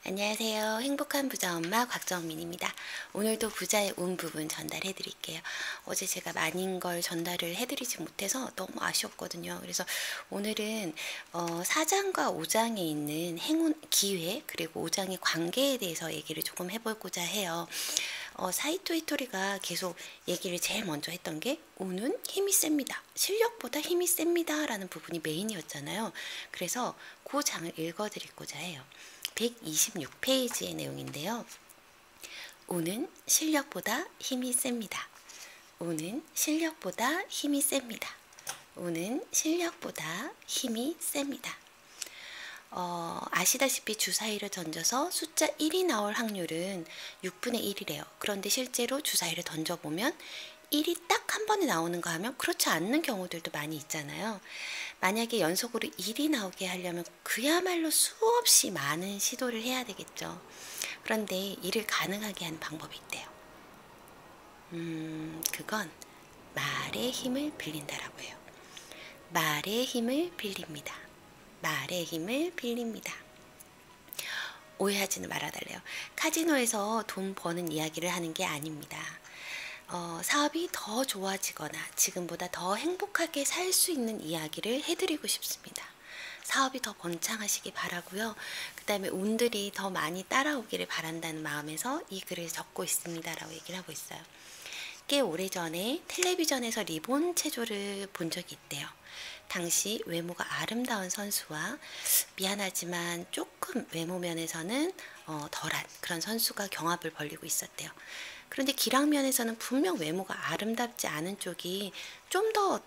안녕하세요. 행복한 부자 엄마 곽정민입니다. 오늘도 부자의 운 부분 전달해 드릴게요. 어제 제가 많은 걸 전달을 해드리지 못해서 너무 아쉬웠거든요. 그래서 오늘은 4장과 5장에 있는 행운, 기회, 그리고 5장의 관계에 대해서 얘기를 조금 해보고자 해요. 사이토 히토리가 계속 얘기를 제일 먼저 했던 게 운은 힘이 셉니다. 실력보다 힘이 셉니다. 라는 부분이 메인이었잖아요. 그래서 그 장을 읽어드리고자 해요. 126페이지의 내용인데요. 운은 실력보다 힘이 셉니다. 운은 실력보다 힘이 셉니다. 운은 실력보다 힘이 셉니다. 아시다시피 주사위를 던져서 숫자 1이 나올 확률은 6분의 1이래요. 그런데 실제로 주사위를 던져보면 1이 딱 한 번에 나오는 거 하면 그렇지 않는 경우들도 많이 있잖아요. 만약에 연속으로 1이 나오게 하려면 그야말로 수없이 많은 시도를 해야 되겠죠. 그런데 이를 가능하게 하는 방법이 있대요. 그건 말의 힘을 빌린다라고 해요. 말의 힘을 빌립니다. 말의 힘을 빌립니다. 오해하지는 말아달래요. 카지노에서 돈 버는 이야기를 하는 게 아닙니다. 사업이 더 좋아지거나 지금보다 더 행복하게 살 수 있는 이야기를 해드리고 싶습니다. 사업이 더 번창하시기 바라고요. 그 다음에 운들이 더 많이 따라오기를 바란다는 마음에서 이 글을 적고 있습니다. 라고 얘기를 하고 있어요. 꽤 오래전에 텔레비전에서 리본 체조를 본 적이 있대요. 당시 외모가 아름다운 선수와 미안하지만 조금 외모 면에서는 덜한 그런 선수가 경합을 벌이고 있었대요. 그런데 기량 면에서는 분명 외모가 아름답지 않은 쪽이 좀 더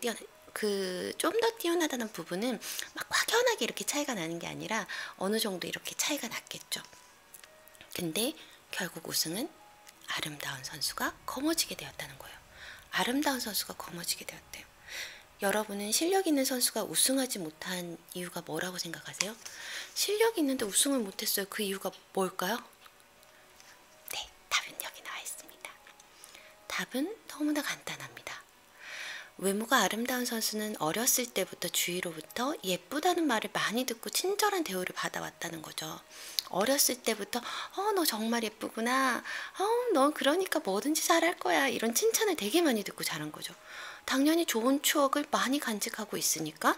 뛰어나다는 부분은 막 확연하게 이렇게 차이가 나는 게 아니라 어느 정도 이렇게 차이가 났겠죠. 근데 결국 우승은 아름다운 선수가 거머쥐게 되었다는 거예요. 아름다운 선수가 거머쥐게 되었대요. 여러분은 실력 있는 선수가 우승하지 못한 이유가 뭐라고 생각하세요? 실력이 있는데 우승을 못했어요. 그 이유가 뭘까요? 네, 답은 여기 나와 있습니다. 답은 너무나 간단합니다. 외모가 아름다운 선수는 어렸을 때부터 주위로부터 예쁘다는 말을 많이 듣고 친절한 대우를 받아왔다는 거죠. 어렸을 때부터 너 정말 예쁘구나. 너 그러니까 뭐든지 잘할 거야. 이런 칭찬을 되게 많이 듣고 자란 거죠. 당연히 좋은 추억을 많이 간직하고 있으니까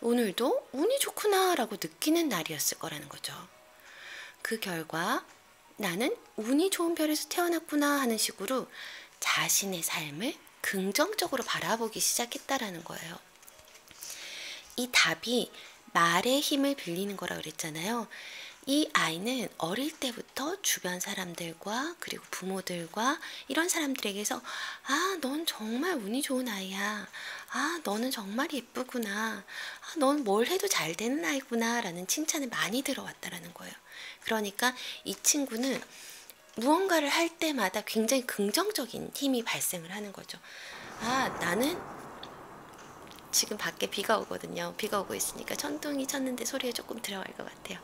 오늘도 운이 좋구나 라고 느끼는 날이었을 거라는 거죠. 그 결과 나는 운이 좋은 별에서 태어났구나 하는 식으로 자신의 삶을 긍정적으로 바라보기 시작했다라는 거예요. 이 답이 말의 힘을 빌리는 거라 그랬잖아요. 이 아이는 어릴 때부터 주변 사람들과 그리고 부모들과 이런 사람들에게서 넌 정말 운이 좋은 아이야. 너는 정말 예쁘구나. 넌 뭘 해도 잘 되는 아이구나 라는 칭찬을 많이 들어왔다라는 거예요. 그러니까 이 친구는 무언가를 할 때마다 굉장히 긍정적인 힘이 발생을 하는 거죠. 나는 지금 밖에 비가 오거든요. 비가 오고 있으니까 천둥이 쳤는데 소리에 조금 들어갈 것 같아요.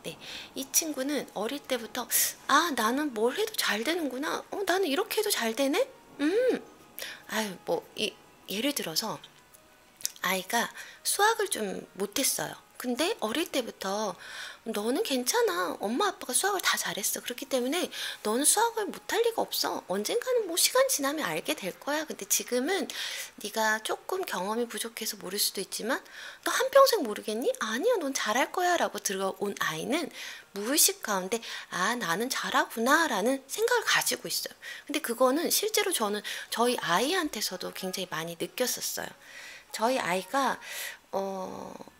네, 이 친구는 어릴 때부터 나는 뭘 해도 잘 되는구나. 나는 이렇게 해도 잘 되네? 예를 들어서 아이가 수학을 좀 못했어요. 근데 어릴 때부터 너는 괜찮아. 엄마 아빠가 수학을 다 잘했어. 그렇기 때문에 너는 수학을 못할 리가 없어. 언젠가는 뭐 시간 지나면 알게 될 거야. 근데 지금은 네가 조금 경험이 부족해서 모를 수도 있지만 너 한평생 모르겠니? 아니야, 넌 잘할 거야 라고 들어온 아이는 무의식 가운데 나는 잘하구나 라는 생각을 가지고 있어요. 근데 그거는 실제로 저는 저희 아이한테서도 굉장히 많이 느꼈었어요. 저희 아이가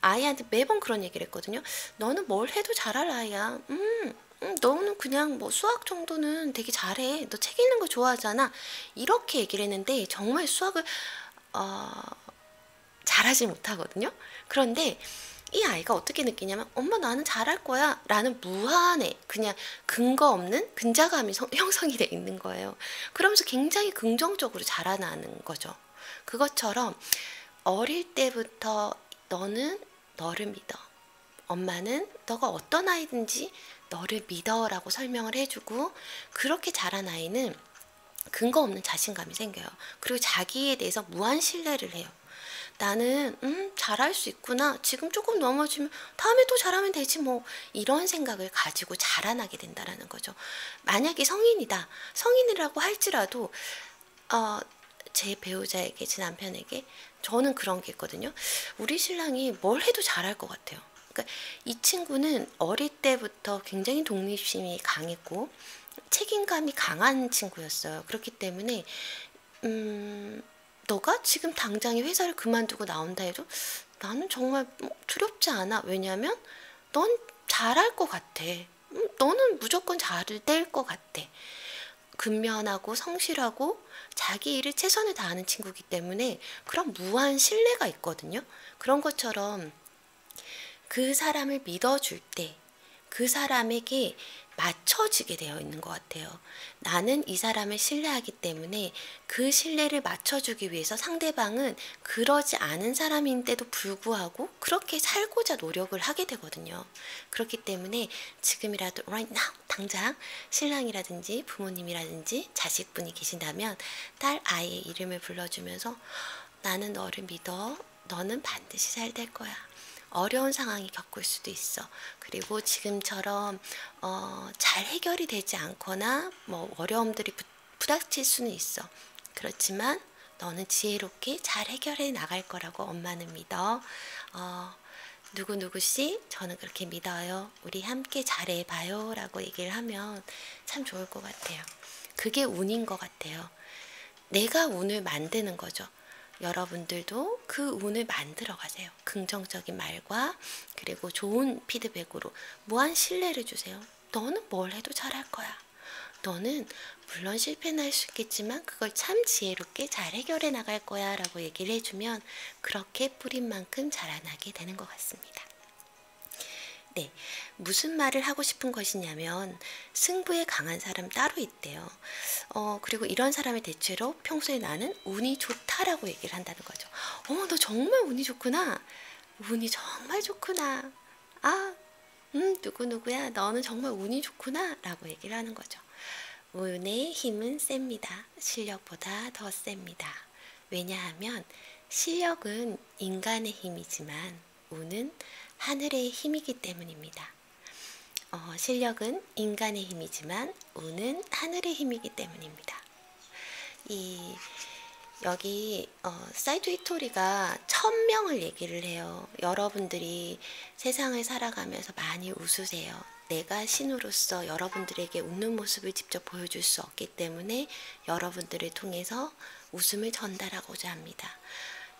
아이한테 매번 그런 얘기를 했거든요. 너는 뭘 해도 잘할 아이야. 너는 그냥 뭐 수학 정도는 되게 잘해. 너 책 읽는 거 좋아하잖아. 이렇게 얘기를 했는데 정말 수학을 잘하지 못하거든요. 그런데 이 아이가 어떻게 느끼냐면 엄마 나는 잘할 거야 라는 무한의 그냥 근거 없는 근자감이 형성이 돼 있는 거예요. 그러면서 굉장히 긍정적으로 자라나는 거죠. 그것처럼 어릴 때부터 너는 너를 믿어. 엄마는 너가 어떤 아이든지 너를 믿어 라고 설명을 해주고 그렇게 자란 아이는 근거 없는 자신감이 생겨요. 그리고 자기에 대해서 무한 신뢰를 해요. 나는 잘할 수 있구나. 지금 조금 넘어지면 다음에 또 잘하면 되지 뭐. 이런 생각을 가지고 자라나게 된다라는 거죠. 만약에 성인이다. 성인이라고 할지라도 제 배우자에게, 제 남편에게 저는 그런 게 있거든요. 우리 신랑이 뭘 해도 잘할 것 같아요. 그러니까 이 친구는 어릴 때부터 굉장히 독립심이 강했고 책임감이 강한 친구였어요. 그렇기 때문에 너가 지금 당장에 회사를 그만두고 나온다 해도 나는 정말 두렵지 않아. 왜냐하면 넌 잘할 것 같아. 너는 무조건 잘 될 것 같아. 근면하고 성실하고 자기 일을 최선을 다하는 친구이기 때문에 그런 무한 신뢰가 있거든요. 그런 것처럼 그 사람을 믿어줄 때 그 사람에게 맞춰지게 되어 있는 것 같아요. 나는 이 사람을 신뢰하기 때문에 그 신뢰를 맞춰주기 위해서 상대방은 그러지 않은 사람인데도 불구하고 그렇게 살고자 노력을 하게 되거든요. 그렇기 때문에 지금이라도 right now 당장 신랑이라든지 부모님이라든지 자식분이 계신다면 딸 아이의 이름을 불러주면서 나는 너를 믿어. 너는 반드시 잘 될 거야. 어려운 상황이 겪을 수도 있어. 그리고 지금처럼 잘 해결이 되지 않거나 뭐 어려움들이 부닥칠 수는 있어. 그렇지만 너는 지혜롭게 잘 해결해 나갈 거라고 엄마는 믿어. 누구누구씨 저는 그렇게 믿어요. 우리 함께 잘해봐요 라고 얘기를 하면 참 좋을 것 같아요. 그게 운인 것 같아요. 내가 운을 만드는 거죠. 여러분들도 그 운을 만들어 가세요. 긍정적인 말과 그리고 좋은 피드백으로 무한 신뢰를 주세요. 너는 뭘 해도 잘할 거야. 너는 물론 실패는 할 수 있겠지만 그걸 참 지혜롭게 잘 해결해 나갈 거야 라고 얘기를 해주면 그렇게 뿌린 만큼 자라나게 되는 것 같습니다. 네, 무슨 말을 하고 싶은 것이냐면 승부에 강한 사람 따로 있대요. 그리고 이런 사람의 대체로 평소에 나는 운이 좋다라고 얘기를 한다는 거죠. 너 정말 운이 좋구나. 운이 정말 좋구나. 누구누구야. 너는 정말 운이 좋구나. 라고 얘기를 하는 거죠. 운의 힘은 셉니다. 실력보다 더 셉니다. 왜냐하면 실력은 인간의 힘이지만 운은 하늘의 힘이기 때문입니다. 실력은 인간의 힘이지만 운은 하늘의 힘이기 때문입니다. 여기 사이트 히토리가 1000명을 얘기를 해요. 여러분들이 세상을 살아가면서 많이 웃으세요. 내가 신으로서 여러분들에게 웃는 모습을 직접 보여줄 수 없기 때문에 여러분들을 통해서 웃음을 전달하고자 합니다.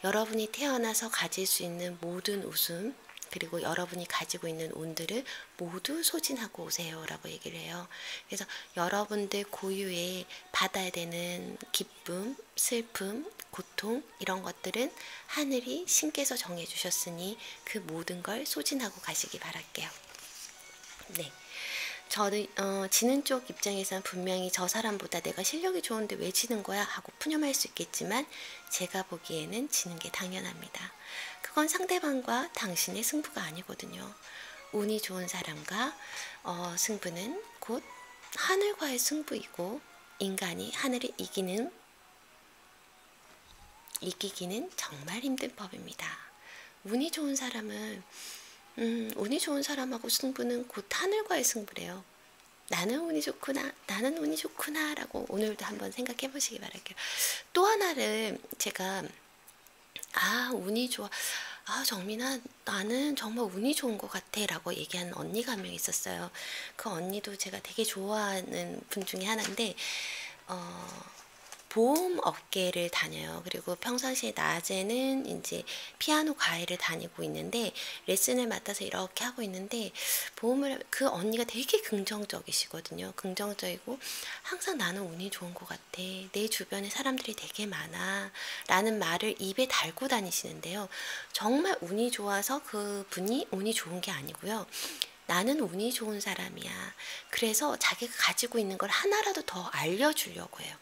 여러분이 태어나서 가질 수 있는 모든 웃음 그리고 여러분이 가지고 있는 운들을 모두 소진하고 오세요 라고 얘기를 해요. 그래서 여러분들 고유의 받아야 되는 기쁨, 슬픔, 고통 이런 것들은 하늘이 신께서 정해주셨으니 그 모든 걸 소진하고 가시기 바랄게요. 네. 저는 지는 쪽 입장에서는 분명히 저 사람보다 내가 실력이 좋은데 왜 지는 거야 하고 푸념할 수 있겠지만 제가 보기에는 지는 게 당연합니다. 그건 상대방과 당신의 승부가 아니거든요. 운이 좋은 사람과 승부는 곧 하늘과의 승부이고 인간이 하늘을 이기기는 정말 힘든 법입니다. 운이 좋은 사람은 운이 좋은 사람하고 승부는 곧 하늘과의 승부래요. 나는 운이 좋구나, 나는 운이 좋구나 라고 오늘도 한번 생각해 보시기 바랄게요. 또 하나를 제가 운이 좋아. 정민아 나는 정말 운이 좋은 것 같아 라고 얘기하는 언니가 한 명 있었어요. 그 언니도 제가 되게 좋아하는 분 중에 하나인데 보험 업계를 다녀요. 그리고 평상시에 낮에는 이제 피아노 과외를 다니고 있는데 레슨을 맡아서 이렇게 하고 있는데 그 언니가 되게 긍정적이시거든요. 긍정적이고 항상 나는 운이 좋은 것 같아. 내 주변에 사람들이 되게 많아. 라는 말을 입에 달고 다니시는데요. 정말 운이 좋아서 그 분이 운이 좋은 게 아니고요. 나는 운이 좋은 사람이야. 그래서 자기가 가지고 있는 걸 하나라도 더 알려주려고 해요.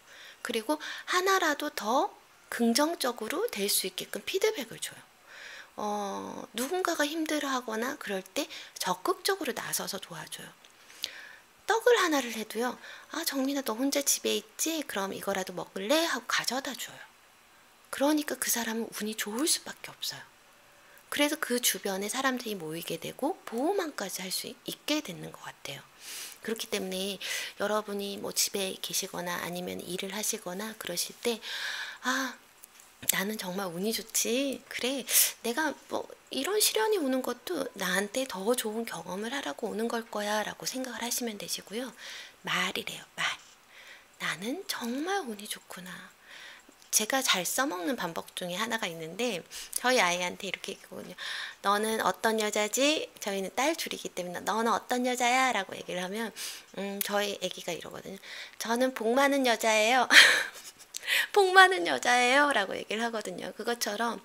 그리고 하나라도 더 긍정적으로 될 수 있게끔 피드백을 줘요. 누군가가 힘들어하거나 그럴 때 적극적으로 나서서 도와줘요. 떡을 하나를 해도요. 정민아 너 혼자 집에 있지? 그럼 이거라도 먹을래? 하고 가져다 줘요. 그러니까 그 사람은 운이 좋을 수밖에 없어요. 그래서 그 주변에 사람들이 모이게 되고 보호망까지 할 수 있게 되는 것 같아요. 그렇기 때문에 여러분이 뭐 집에 계시거나 아니면 일을 하시거나 그러실 때, 아, 나는 정말 운이 좋지. 그래, 내가 뭐 이런 시련이 오는 것도 나한테 더 좋은 경험을 하라고 오는 걸 거야 라고 생각을 하시면 되시고요. 말이래요, 말. 나는 정말 운이 좋구나. 제가 잘 써먹는 방법 중에 하나가 있는데, 저희 아이한테 이렇게 얘기하거든요. 너는 어떤 여자지? 저희는 딸 둘이기 때문에 너는 어떤 여자야? 라고 얘기를 하면 저희 애기가 이러거든요. 저는 복 많은 여자예요. 복 많은 여자예요 라고 얘기를 하거든요. 그것처럼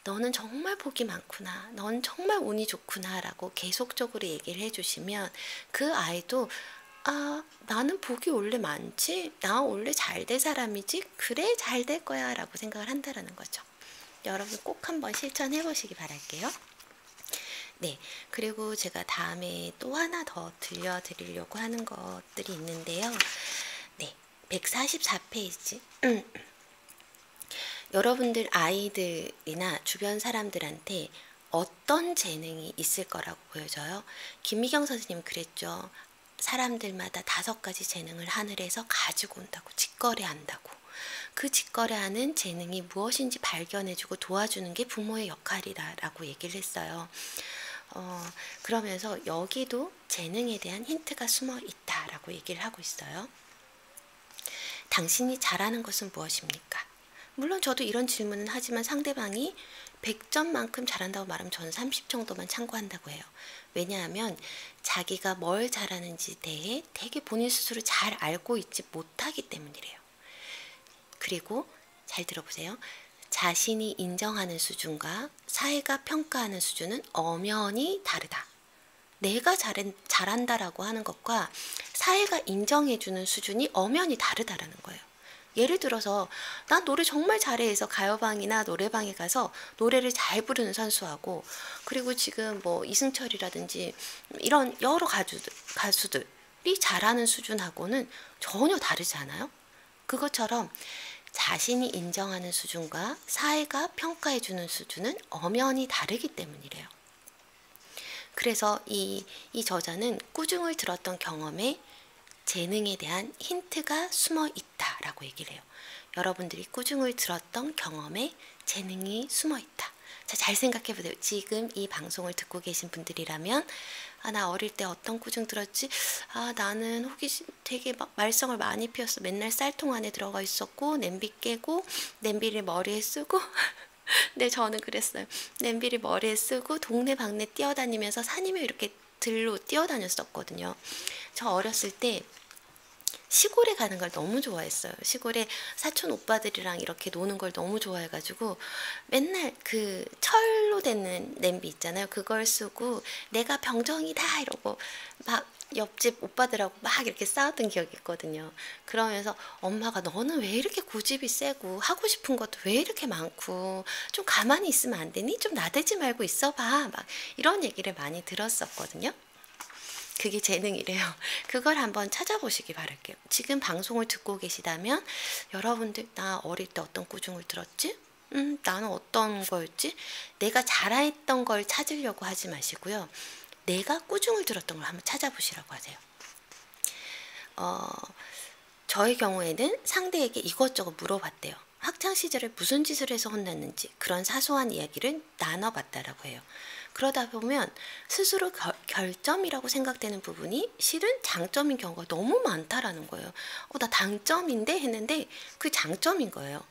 너는 정말 복이 많구나, 넌 정말 운이 좋구나 라고 계속적으로 얘기를 해주시면 그 아이도, 아, 나는 복이 원래 많지? 나 원래 잘 될 사람이지? 그래, 잘 될 거야 라고 생각을 한다는 거죠. 여러분 꼭 한번 실천해 보시기 바랄게요. 네, 그리고 제가 다음에 또 하나 더 들려드리려고 하는 것들이 있는데요. 네, 144페이지. 여러분들 아이들이나 주변 사람들한테 어떤 재능이 있을 거라고 보여져요? 김미경 선생님은 그랬죠. 사람들마다 5가지 재능을 하늘에서 가지고 온다고, 직거래한다고. 그 직거래하는 재능이 무엇인지 발견해주고 도와주는 게 부모의 역할이라고 얘기를 했어요. 그러면서 여기도 재능에 대한 힌트가 숨어 있다라고 얘기를 하고 있어요. 당신이 잘하는 것은 무엇입니까? 물론 저도 이런 질문은 하지만 상대방이 100점만큼 잘한다고 말하면 저는 30 정도만 참고한다고 해요. 왜냐하면 자기가 뭘 잘하는지 대해 되게 본인 스스로 잘 알고 있지 못하기 때문이래요. 그리고 잘 들어보세요. 자신이 인정하는 수준과 사회가 평가하는 수준은 엄연히 다르다. 내가 잘한다라고 하는 것과 사회가 인정해주는 수준이 엄연히 다르다라는 거예요. 예를 들어서 난 노래 정말 잘해 해서 가요방이나 노래방에 가서 노래를 잘 부르는 선수하고, 그리고 지금 뭐 이승철이라든지 이런 여러 가수들이 잘하는 수준하고는 전혀 다르지 않아요? 그것처럼 자신이 인정하는 수준과 사회가 평가해주는 수준은 엄연히 다르기 때문이래요. 그래서 이 저자는 꾸중을 들었던 경험에 재능에 대한 힌트가 숨어 있다라고 얘기를 해요. 여러분들이 꾸중을 들었던 경험에 재능이 숨어 있다. 자, 잘 생각해 보세요. 지금 이 방송을 듣고 계신 분들이라면, 아, 나 어릴 때 어떤 꾸중 들었지? 아, 나는 호기심 되게 막 말썽을 많이 피웠어. 맨날 쌀통 안에 들어가 있었고, 냄비 깨고, 냄비를 머리에 쓰고. 네, 저는 그랬어요. 냄비를 머리에 쓰고 동네 방네 뛰어다니면서 산이면 이렇게 들로 뛰어다녔었거든요. 저 어렸을 때 시골에 가는 걸 너무 좋아했어요. 시골에 사촌 오빠들이랑 이렇게 노는 걸 너무 좋아해가지고 맨날 그 철로 된 냄비 있잖아요. 그걸 쓰고 내가 병정이다 이러고 막 옆집 오빠들하고 막 이렇게 싸웠던 기억이 있거든요. 그러면서 엄마가 너는 왜 이렇게 고집이 세고 하고 싶은 것도 왜 이렇게 많고 좀 가만히 있으면 안 되니? 좀 나대지 말고 있어봐. 막 이런 얘기를 많이 들었었거든요. 그게 재능이래요. 그걸 한번 찾아보시기 바랄게요. 지금 방송을 듣고 계시다면 여러분들, 나 어릴 때 어떤 꾸중을 들었지? 나는 어떤 거였지? 내가 잘했던 걸 찾으려고 하지 마시고요. 내가 꾸중을 들었던 걸 한번 찾아보시라고 하세요. 저의 경우에는 상대에게 이것저것 물어봤대요. 학창시절에 무슨 짓을 해서 혼났는지 그런 사소한 이야기를 나눠봤다라고 해요. 그러다 보면 스스로 결점이라고 생각되는 부분이 실은 장점인 경우가 너무 많다라는 거예요. 나 단점인데 했는데 그 장점인 거예요.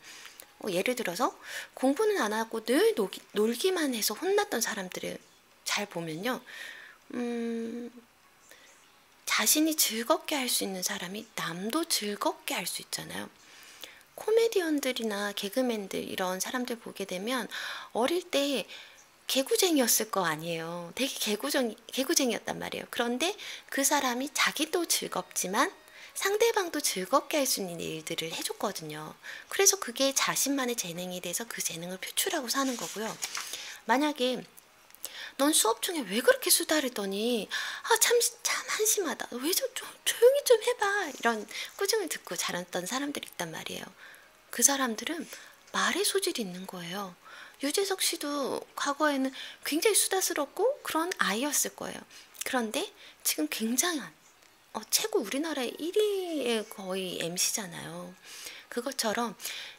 예를 들어서 공부는 안 하고 늘 놀기만 해서 혼났던 사람들을 잘 보면요. 자신이 즐겁게 할 수 있는 사람이 남도 즐겁게 할 수 있잖아요. 코미디언들이나 개그맨들 이런 사람들 보게 되면 어릴 때 개구쟁이였을 거 아니에요. 되게 개구쟁이였단 말이에요. 그런데 그 사람이 자기도 즐겁지만 상대방도 즐겁게 할 수 있는 일들을 해줬거든요. 그래서 그게 자신만의 재능이 돼서 그 재능을 표출하고 사는 거고요. 만약에 넌 수업 중에 왜 그렇게 수다를 떠니? 참 한심하다. 왜 좀 조용히 좀 해봐. 이런 꾸중을 듣고 자랐던 사람들이 있단 말이에요. 그 사람들은 말의 소질이 있는 거예요. 유재석 씨도 과거에는 굉장히 수다스럽고 그런 아이였을 거예요. 그런데 지금 굉장한 최고 우리나라의 1위의 거의 MC잖아요. 그것처럼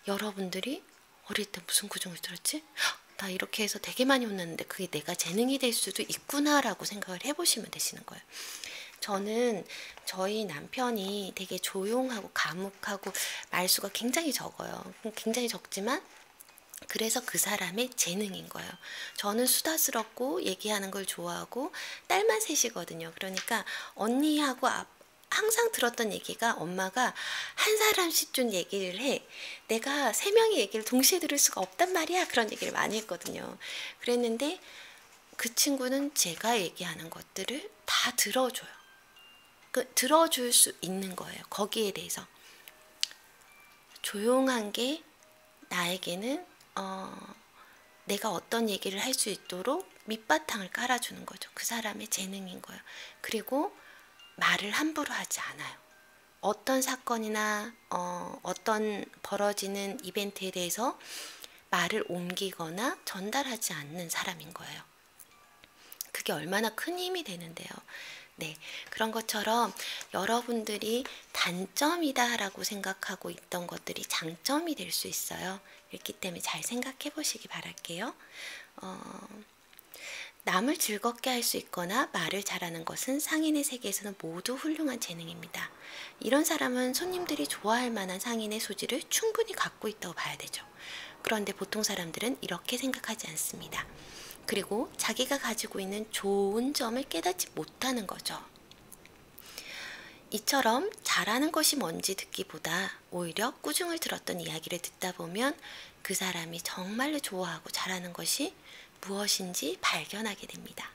여러분들이 어릴 때 무슨 구정을 들었지? 헉, 나 이렇게 해서 되게 많이 혼났는데 그게 내가 재능이 될 수도 있구나라고 생각을 해보시면 되시는 거예요. 저는 저희 남편이 되게 조용하고 과묵하고 말수가 굉장히 적어요. 굉장히 적지만 그래서 그 사람의 재능인 거예요. 저는 수다스럽고 얘기하는 걸 좋아하고 딸만 셋이거든요. 그러니까 언니하고 항상 들었던 얘기가 엄마가 한 사람씩 좀 얘기를 해. 내가 세 명의 얘기를 동시에 들을 수가 없단 말이야. 그런 얘기를 많이 했거든요. 그랬는데 그 친구는 제가 얘기하는 것들을 다 들어줘요. 들어줄 수 있는 거예요. 거기에 대해서. 조용한 게 나에게는 내가 어떤 얘기를 할 수 있도록 밑바탕을 깔아주는 거죠. 그 사람의 재능인 거예요. 그리고 말을 함부로 하지 않아요. 어떤 사건이나 어떤 벌어지는 이벤트에 대해서 말을 옮기거나 전달하지 않는 사람인 거예요. 그게 얼마나 큰 힘이 되는데요. 네, 그런 것처럼 여러분들이 단점이다라고 생각하고 있던 것들이 장점이 될 수 있어요. 그렇기 때문에 잘 생각해 보시기 바랄게요. 남을 즐겁게 할 수 있거나 말을 잘하는 것은 상인의 세계에서는 모두 훌륭한 재능입니다. 이런 사람은 손님들이 좋아할 만한 상인의 소질을 충분히 갖고 있다고 봐야 되죠. 그런데 보통 사람들은 이렇게 생각하지 않습니다. 그리고 자기가 가지고 있는 좋은 점을 깨닫지 못하는 거죠. 이처럼 잘하는 것이 뭔지 듣기보다 오히려 꾸중을 들었던 이야기를 듣다 보면 그 사람이 정말로 좋아하고 잘하는 것이 무엇인지 발견하게 됩니다.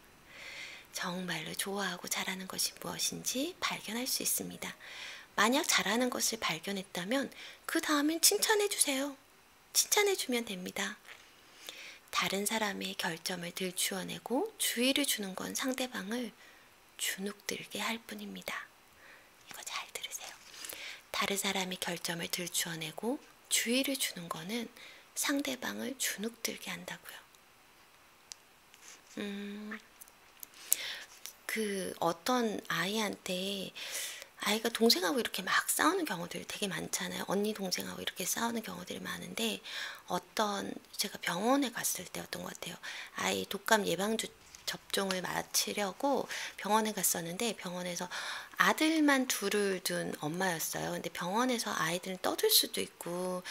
정말로 좋아하고 잘하는 것이 무엇인지 발견할 수 있습니다. 만약 잘하는 것을 발견했다면 그 다음엔 칭찬해 주세요. 칭찬해 주면 됩니다. 다른 사람의 결점을 들추어내고 주의를 주는 건 상대방을 주눅들게 할 뿐입니다. 이거 잘 들으세요. 다른 사람의 결점을 들추어내고 주의를 주는 거는 상대방을 주눅들게 한다고요. 어떤 아이한테 아이가 동생하고 이렇게 막 싸우는 경우들이 되게 많잖아요. 언니 동생하고 이렇게 싸우는 경우들이 많은데 제가 병원에 갔을 때였던 것 같아요. 아이 독감 예방주 접종을 마치려고 병원에 갔었는데 병원에서 아들만 둘을 둔 엄마였어요. 근데 병원에서 아이들은 떠들 수도 있고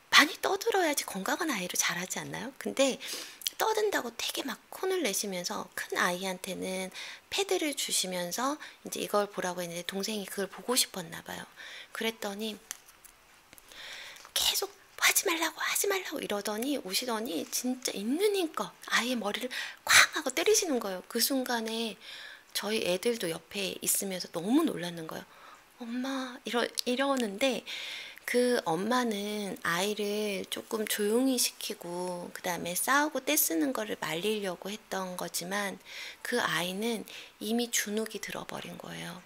많이 떠들어야지 건강한 아이로 자라지 않나요? 근데 떠든다고 되게 막 콘을 내시면서 큰 아이한테는 패드를 주시면서 이제 이걸 보라고 했는데 동생이 그걸 보고 싶었나 봐요. 그랬더니 계속 하지 말라고 이러더니 오시더니 진짜 있는 힘껏 아이의 머리를 쾅 하고 때리시는 거예요. 그 순간에 저희 애들도 옆에 있으면서 너무 놀랐는 거예요. 엄마 이러는데 그 엄마는 아이를 조금 조용히 시키고 그 다음에 싸우고 떼쓰는 거를 말리려고 했던 거지만 그 아이는 이미 주눅이 들어버린 거예요.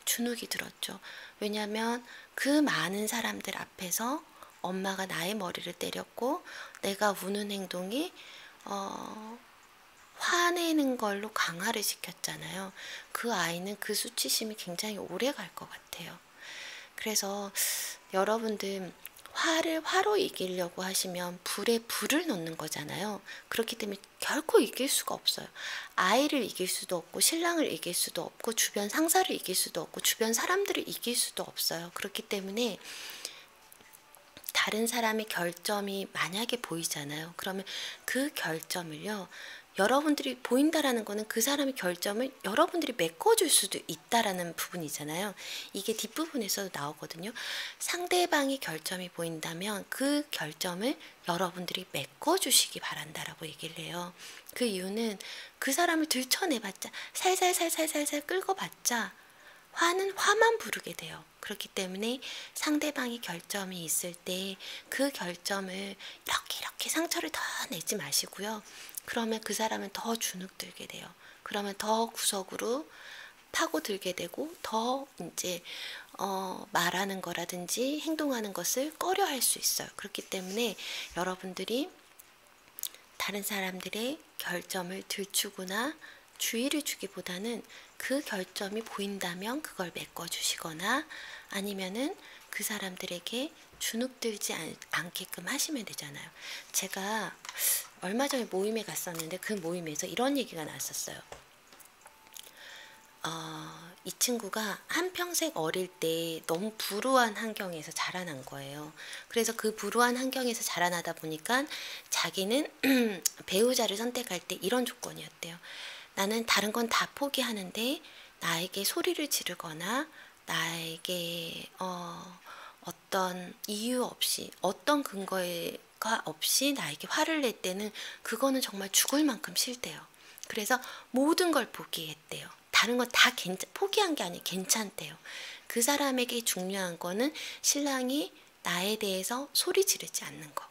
주눅이 들었죠. 왜냐하면 그 많은 사람들 앞에서 엄마가 나의 머리를 때렸고 내가 우는 행동이 화내는 걸로 강화를 시켰잖아요. 그 아이는 그 수치심이 굉장히 오래 갈 것 같아요. 그래서 여러분들 화를 화로 이기려고 하시면 불에 불을 넣는 거잖아요. 그렇기 때문에 결코 이길 수가 없어요. 아이를 이길 수도 없고 신랑을 이길 수도 없고 주변 상사를 이길 수도 없고 주변 사람들을 이길 수도 없어요. 그렇기 때문에 다른 사람의 결점이 만약에 보이잖아요. 그러면 그 결점을요. 여러분들이 보인다라는 거는 그 사람의 결점을 여러분들이 메꿔줄 수도 있다라는 부분이잖아요. 이게 뒷부분에서도 나오거든요. 상대방의 결점이 보인다면 그 결점을 여러분들이 메꿔주시기 바란다라고 얘기를 해요. 그 이유는 그 사람을 들춰내봤자 살살살살살살 끌고봤자 화는 화만 부르게 돼요. 그렇기 때문에 상대방의 결점이 있을 때 그 결점을 이렇게 상처를 더 내지 마시고요. 그러면 그 사람은 더 주눅들게 돼요. 그러면 더 구석으로 파고들게 되고 더 이제 말하는 거라든지 행동하는 것을 꺼려 할 수 있어요. 그렇기 때문에 여러분들이 다른 사람들의 결점을 들추거나 주의를 주기보다는 그 결점이 보인다면 그걸 메꿔주시거나 아니면은 그 사람들에게 주눅들지 않게끔 하시면 되잖아요. 제가 얼마 전에 모임에 갔었는데 그 모임에서 이런 얘기가 나왔었어요. 이 친구가 한평생 어릴 때 너무 불우한 환경에서 자라난 거예요. 그래서 그 불우한 환경에서 자라나다 보니까 자기는 배우자를 선택할 때 이런 조건이었대요. 나는 다른 건 다 포기하는데 나에게 소리를 지르거나 나에게 어떤 이유 없이 어떤 근거가 없이 나에게 화를 낼 때는 그거는 정말 죽을 만큼 싫대요. 그래서 모든 걸 포기했대요. 다른 건 다 포기한 게 아니에요. 괜찮대요. 그 사람에게 중요한 거는 신랑이 나에 대해서 소리 지르지 않는 거,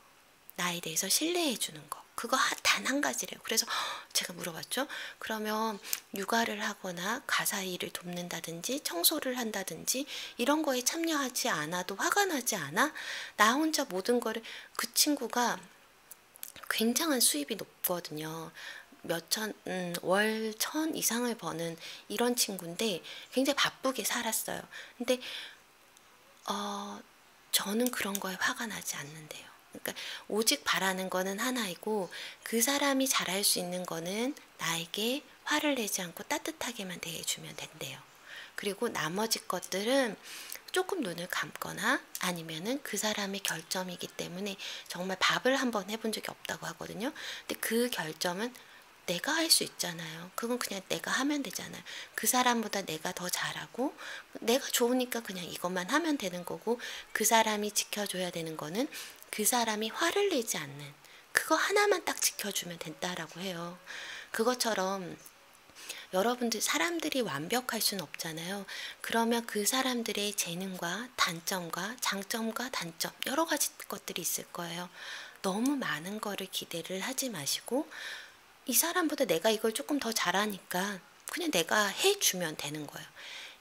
나에 대해서 신뢰해 주는 거, 그거 단 한 가지래요. 그래서 제가 물어봤죠. 그러면 육아를 하거나 가사 일을 돕는다든지 청소를 한다든지 이런 거에 참여하지 않아도 화가 나지 않아? 나 혼자 모든 거를. 그 친구가 굉장한 수입이 높거든요. 월 1,000 이상을 버는 이런 친구인데 굉장히 바쁘게 살았어요. 근데 저는 그런 거에 화가 나지 않는데요. 그러니까 오직 바라는 거는 하나이고 그 사람이 잘할 수 있는 거는 나에게 화를 내지 않고 따뜻하게만 대해주면 된대요. 그리고 나머지 것들은 조금 눈을 감거나 아니면은 그 사람의 결점이기 때문에 정말 밥을 한번 해본 적이 없다고 하거든요. 근데 그 결점은 내가 할 수 있잖아요. 그건 그냥 내가 하면 되잖아요. 그 사람보다 내가 더 잘하고 내가 좋으니까 그냥 이것만 하면 되는 거고 그 사람이 지켜줘야 되는 거는 그 사람이 화를 내지 않는 그거 하나만 딱 지켜주면 된다라고 해요. 그것처럼 여러분들 사람들이 완벽할 수는 없잖아요. 그러면 그 사람들의 재능과 단점과 장점과 단점 여러 가지 것들이 있을 거예요. 너무 많은 거를 기대를 하지 마시고 이 사람보다 내가 이걸 조금 더 잘하니까 그냥 내가 해주면 되는 거예요.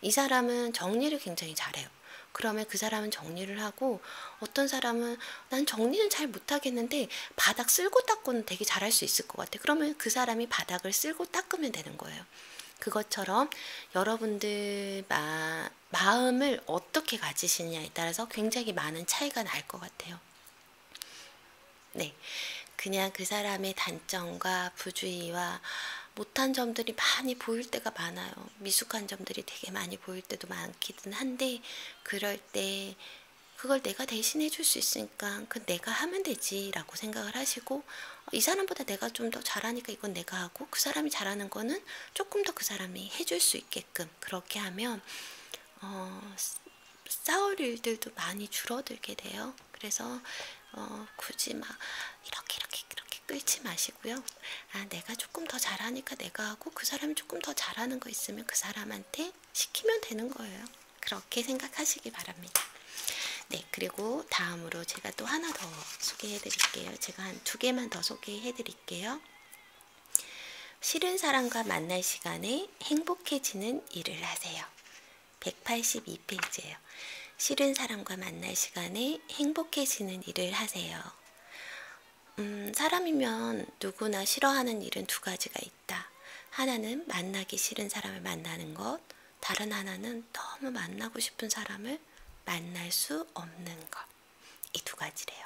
이 사람은 정리를 굉장히 잘해요. 그러면 그 사람은 정리를 하고 어떤 사람은 난 정리는 잘 못하겠는데 바닥 쓸고 닦고는 되게 잘할 수 있을 것 같아. 그러면 그 사람이 바닥을 쓸고 닦으면 되는 거예요. 그것처럼 여러분들 마음을 어떻게 가지시느냐에 따라서 굉장히 많은 차이가 날 것 같아요. 네. 그냥 그 사람의 단점과 부주의와 못한 점들이 많이 보일 때가 많아요. 미숙한 점들이 되게 많이 보일 때도 많기는 한데 그럴 때 그걸 내가 대신해 줄 수 있으니까 그 내가 하면 되지 라고 생각을 하시고 이 사람보다 내가 좀 더 잘하니까 이건 내가 하고 그 사람이 잘하는 거는 조금 더 그 사람이 해줄 수 있게끔 그렇게 하면 싸울 일들도 많이 줄어들게 돼요. 그래서 굳이 막 이렇게 끌지 마시고요. 내가 조금 더 잘하니까 내가 하고 그 사람이 조금 더 잘하는 거 있으면 그 사람한테 시키면 되는 거예요. 그렇게 생각하시기 바랍니다. 네, 그리고 다음으로 제가 또 하나 더 소개해 드릴게요. 제가 한 2개만 더 소개해 드릴게요. 싫은 사람과 만날 시간에 행복해지는 일을 하세요. 182페이지예요. 싫은 사람과 만날 시간에 행복해지는 일을 하세요. 사람이면 누구나 싫어하는 일은 2가지가 있다. 하나는 만나기 싫은 사람을 만나는 것, 다른 하나는 너무 만나고 싶은 사람을 만날 수 없는 것. 이 2가지래요.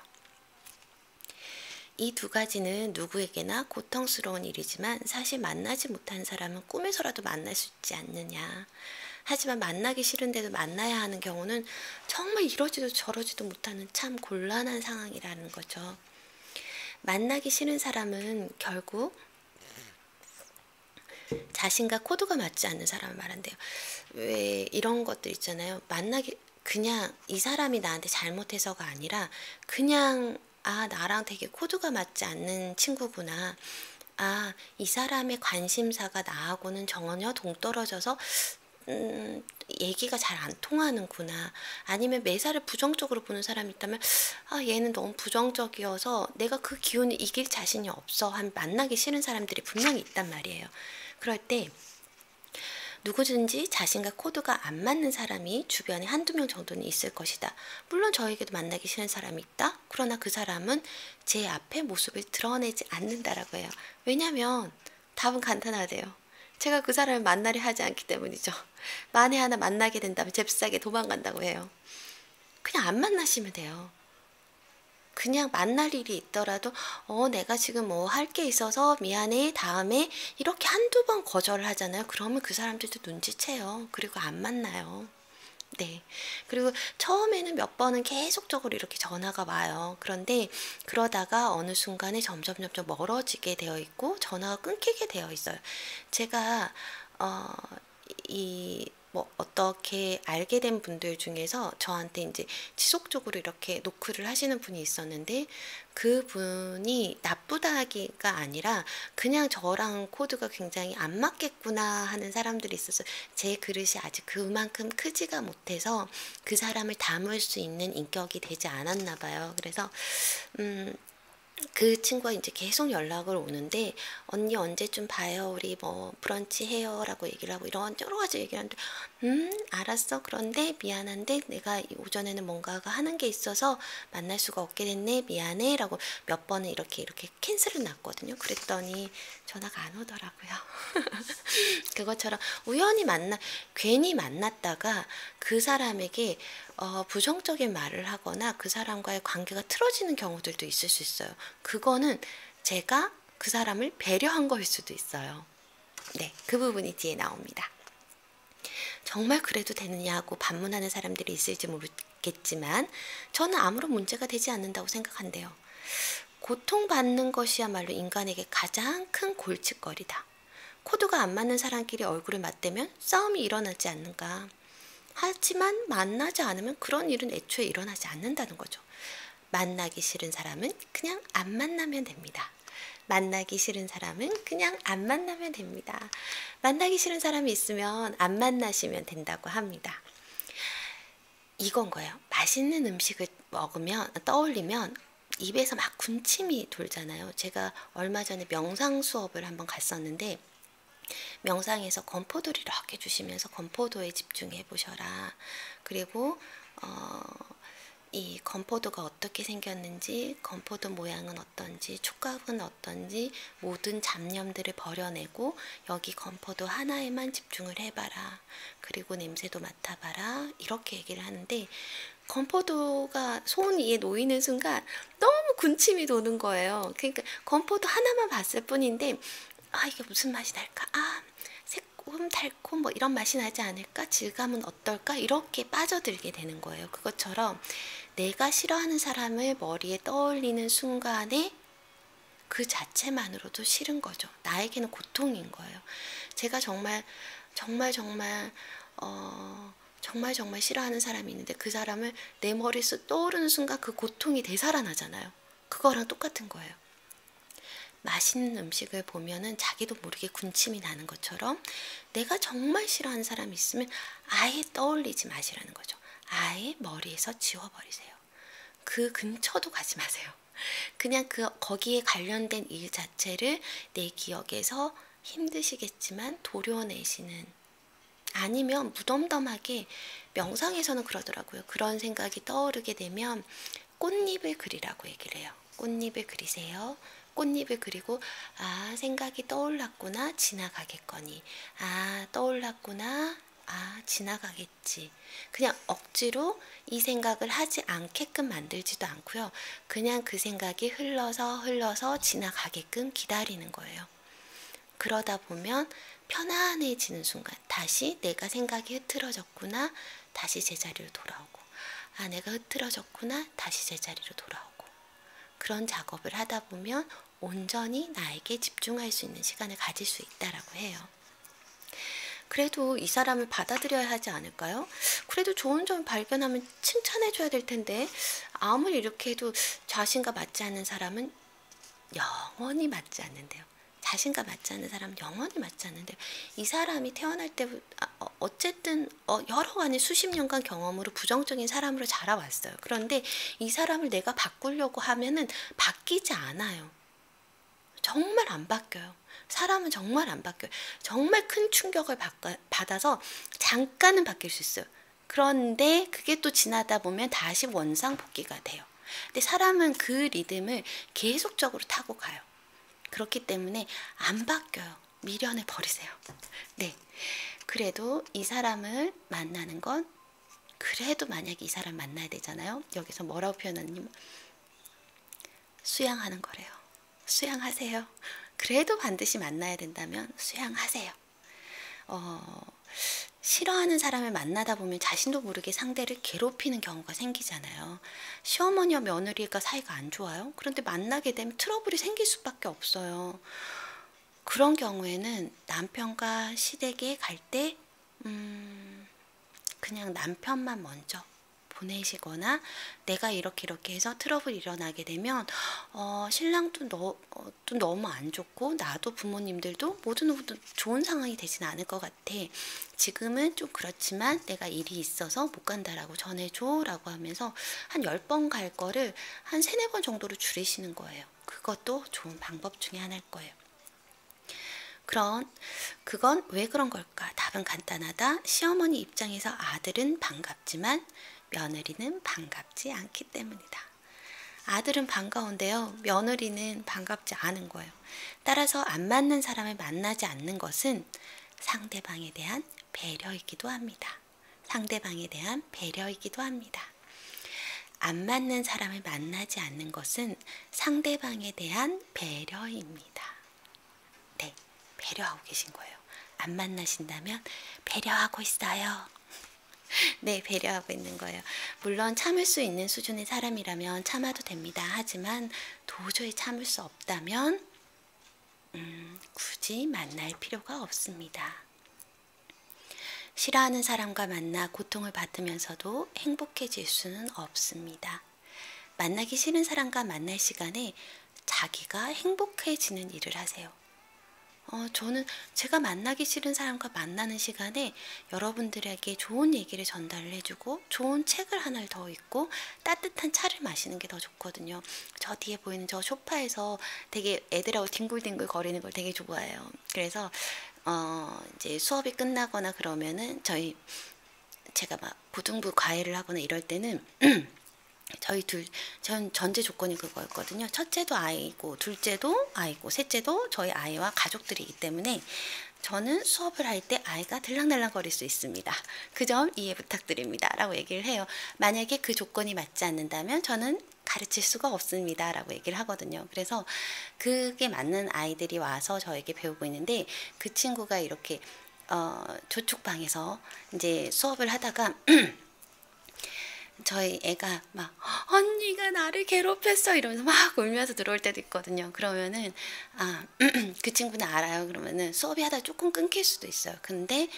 이 2가지는 누구에게나 고통스러운 일이지만 사실 만나지 못한 사람은 꿈에서라도 만날 수 있지 않느냐. 하지만 만나기 싫은데도 만나야 하는 경우는 정말 이러지도 저러지도 못하는 참 곤란한 상황이라는 거죠. 만나기 싫은 사람은 결국 자신과 코드가 맞지 않는 사람을 말한대요. 왜 이런 것들 있잖아요. 그냥 이 사람이 나한테 잘못해서가 아니라 그냥 나랑 되게 코드가 맞지 않는 친구구나. 이 사람의 관심사가 나하고는 전혀 동떨어져서 얘기가 잘 안 통하는구나. 아니면 매사를 부정적으로 보는 사람이 있다면 얘는 너무 부정적이어서 내가 그 기운을 이길 자신이 없어. 만나기 싫은 사람들이 분명히 있단 말이에요. 그럴 때 누구든지 자신과 코드가 안 맞는 사람이 주변에 한두 명 정도는 있을 것이다. 물론 저에게도 만나기 싫은 사람이 있다. 그러나 그 사람은 제 앞에 모습을 드러내지 않는다라고 해요. 왜냐면 답은 간단하대요. 제가 그 사람을 만나려 하지 않기 때문이죠. 만에 하나 만나게 된다면 잽싸게 도망간다고 해요. 그냥 안 만나시면 돼요. 그냥 만날 일이 있더라도 내가 지금 뭐 할 게 있어서 미안해 다음에 이렇게 한두 번 거절을 하잖아요. 그러면 그 사람들도 눈치채요. 그리고 안 만나요. 네. 그리고 처음에는 몇 번은 계속적으로 이렇게 전화가 와요. 그런데 그러다가 어느 순간에 점점 멀어지게 되어 있고 전화가 끊기게 되어 있어요. 제가 뭐 어떻게 알게 된 분들 중에서 저한테 이제 지속적으로 이렇게 노크를 하시는 분이 있었는데, 그 분이 나쁘다기가 아니라 그냥 저랑 코드가 굉장히 안 맞겠구나 하는 사람들이 있었어요. 제 그릇이 아직 그만큼 크지가 못해서 그 사람을 담을 수 있는 인격이 되지 않았나 봐요. 그래서 그 친구가 이제 계속 연락을 오는데, 언니 언제쯤 봐요? 우리 뭐 브런치 해요? 라고 얘기를 하고 이런 여러 가지 얘기를 하는데, 알았어. 그런데 미안한데 내가 오전에는 뭔가가 하는 게 있어서 만날 수가 없게 됐네. 미안해. 라고 몇 번을 이렇게 캔슬을 놨거든요. 그랬더니 전화가 안 오더라고요. 그것처럼 우연히 괜히 만났다가 그 사람에게 부정적인 말을 하거나 그 사람과의 관계가 틀어지는 경우들도 있을 수 있어요. 그거는 제가 그 사람을 배려한 거일 수도 있어요. 네, 그 부분이 뒤에 나옵니다. 정말 그래도 되느냐고 반문하는 사람들이 있을지 모르겠지만 저는 아무런 문제가 되지 않는다고 생각한대요. 고통받는 것이야말로 인간에게 가장 큰 골칫거리다. 코드가 안 맞는 사람끼리 얼굴을 맞대면 싸움이 일어나지 않는가. 하지만 만나지 않으면 그런 일은 애초에 일어나지 않는다는 거죠. 만나기 싫은 사람은 그냥 안 만나면 됩니다. 만나기 싫은 사람은 그냥 안 만나면 됩니다. 만나기 싫은 사람이 있으면 안 만나시면 된다고 합니다. 이건 거예요. 맛있는 음식을 떠올리면 입에서 막 군침이 돌잖아요. 제가 얼마 전에 명상 수업을 한번 갔었는데, 명상에서 건포도를 이렇게 주시면서 건포도에 집중해 보셔라. 그리고 이 건포도가 어떻게 생겼는지, 건포도 모양은 어떤지, 촉감은 어떤지 모든 잡념들을 버려내고 여기 건포도 하나에만 집중을 해봐라. 그리고 냄새도 맡아봐라. 이렇게 얘기를 하는데, 건포도가 손 위에 놓이는 순간 너무 군침이 도는 거예요. 그러니까 건포도 하나만 봤을 뿐인데 이게 무슨 맛이 날까? 새콤, 달콤 뭐 이런 맛이 나지 않을까? 질감은 어떨까? 이렇게 빠져들게 되는 거예요. 그것처럼 내가 싫어하는 사람을 머리에 떠올리는 순간에 그 자체만으로도 싫은 거죠. 나에게는 고통인 거예요. 제가 정말 싫어하는 사람이 있는데 그 사람을 내 머리에서 떠오르는 순간 그 고통이 되살아나잖아요. 그거랑 똑같은 거예요. 맛있는 음식을 보면은 자기도 모르게 군침이 나는 것처럼 내가 정말 싫어하는 사람이 있으면 아예 떠올리지 마시라는 거죠. 아예 머리에서 지워버리세요. 그 근처도 가지 마세요. 그냥 거기에 관련된 일 자체를 내 기억에서 힘드시겠지만 도려내시는, 아니면 무덤덤하게, 명상에서는 그러더라고요. 그런 생각이 떠오르게 되면 꽃잎을 그리라고 얘기를 해요. 꽃잎을 그리세요. 꽃잎을 그리고 생각이 떠올랐구나, 지나가겠거니. 떠올랐구나, 지나가겠지. 그냥 억지로 이 생각을 하지 않게끔 만들지도 않고요. 그냥 그 생각이 흘러서 지나가게끔 기다리는 거예요. 그러다 보면 편안해지는 순간 다시 내가 생각이 흐트러졌구나, 다시 제자리로 돌아오고, 내가 흐트러졌구나, 다시 제자리로 돌아오고. 그런 작업을 하다 보면 온전히 나에게 집중할 수 있는 시간을 가질 수 있다라고 해요. 그래도 이 사람을 받아들여야 하지 않을까요? 그래도 좋은 점 발견하면 칭찬해줘야 될 텐데, 아무리 이렇게 해도 자신과 맞지 않는 사람은 영원히 맞지 않는데요. 자신과 맞지 않는 사람은 영원히 맞지 않는데요. 이 사람이 태어날 때부터 어쨌든 여러 가지 수십 년간 경험으로 부정적인 사람으로 자라왔어요. 그런데 이 사람을 내가 바꾸려고 하면은 바뀌지 않아요. 정말 안 바뀌어요. 사람은 정말 안 바뀌어요. 정말 큰 충격을 받아서 잠깐은 바뀔 수 있어요. 그런데 그게 또 지나다 보면 다시 원상복귀가 돼요. 근데 사람은 그 리듬을 계속적으로 타고 가요. 그렇기 때문에 안 바뀌어요. 미련해 버리세요. 네. 그래도 이 사람을 만나는 건, 그래도 만약에 이 사람 만나야 되잖아요. 여기서 뭐라고 표현하냐면 수양하는 거래요. 수양하세요. 그래도 반드시 만나야 된다면 수양하세요. 싫어하는 사람을 만나다 보면 자신도 모르게 상대를 괴롭히는 경우가 생기잖아요. 시어머니와 며느리가 사이가 안 좋아요. 그런데 만나게 되면 트러블이 생길 수밖에 없어요. 그런 경우에는 남편과 시댁에 갈 때 그냥 남편만 먼저 보내시거나, 내가 이렇게 해서 트러블이 일어나게 되면 신랑도 또 너무 안 좋고 나도 부모님들도 모두 좋은 상황이 되진 않을 것 같아. 지금은 좀 그렇지만 내가 일이 있어서 못 간다라고 전해줘 라고 하면서 한 10번 갈 거를 한 3-4번 정도로 줄이시는 거예요. 그것도 좋은 방법 중에 하나일 거예요. 그건 왜 그런 걸까? 답은 간단하다. 시어머니 입장에서 아들은 반갑지만 며느리는 반갑지 않기 때문이다. 아들은 반가운데요, 며느리는 반갑지 않은 거예요. 따라서 안 맞는 사람을 만나지 않는 것은 상대방에 대한 배려이기도 합니다. 상대방에 대한 배려이기도 합니다. 안 맞는 사람을 만나지 않는 것은 상대방에 대한 배려입니다. 네, 배려하고 계신 거예요. 안 만나신다면 배려하고 있어요. 네, 배려하고 있는 거예요. 물론 참을 수 있는 수준의 사람이라면 참아도 됩니다. 하지만 도저히 참을 수 없다면 굳이 만날 필요가 없습니다. 싫어하는 사람과 만나 고통을 받으면서도 행복해질 수는 없습니다. 만나기 싫은 사람과 만날 시간에 자기가 행복해지는 일을 하세요. 저는 제가 만나기 싫은 사람과 만나는 시간에 여러분들에게 좋은 얘기를 전달을 해주고 좋은 책을 하나를 더 읽고 따뜻한 차를 마시는 게 더 좋거든요. 저 뒤에 보이는 저 소파에서 되게 애들하고 뒹굴뒹굴 거리는 걸 되게 좋아해요. 그래서 이제 수업이 끝나거나 그러면은 제가 막 고등부 과외를 하거나 이럴 때는 전 전제 조건이 그거였거든요. 첫째도 아이고, 둘째도 아이고, 셋째도 저희 아이와 가족들이기 때문에 저는 수업을 할 때 아이가 들락날락 거릴 수 있습니다. 그 점 이해 부탁드립니다 라고 얘기를 해요. 만약에 그 조건이 맞지 않는다면 저는 가르칠 수가 없습니다 라고 얘기를 하거든요. 그래서 그게 맞는 아이들이 와서 저에게 배우고 있는데, 그 친구가 이렇게 저축방에서 이제 수업을 하다가 저희 애가 막 언니가 나를 괴롭혔어 이러면서 막 울면서 들어올 때도 있거든요. 그러면은 그 친구는 알아요. 그러면은 수업이 하다 조금 끊길 수도 있어요. 근데